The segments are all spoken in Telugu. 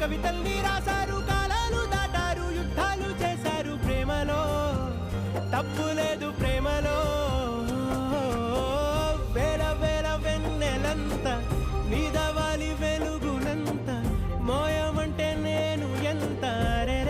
కవితల్ని రాశారు, కాలాలు దాటారు, యుద్ధాలు చేశారు, ప్రేమలో తప్పు లేదు, ప్రేమలో వేల వేల వెన్నెలంత నీదవాలి వెలుగునంత, మోయమంటే నేను ఎంత రే.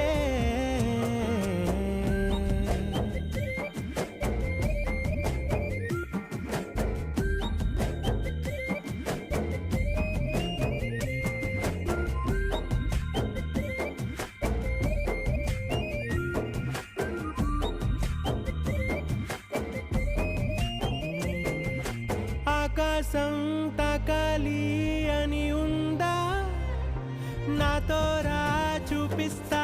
ఆకాశం తాకాలి అని ఉందా, నాతో రా చూపిస్తా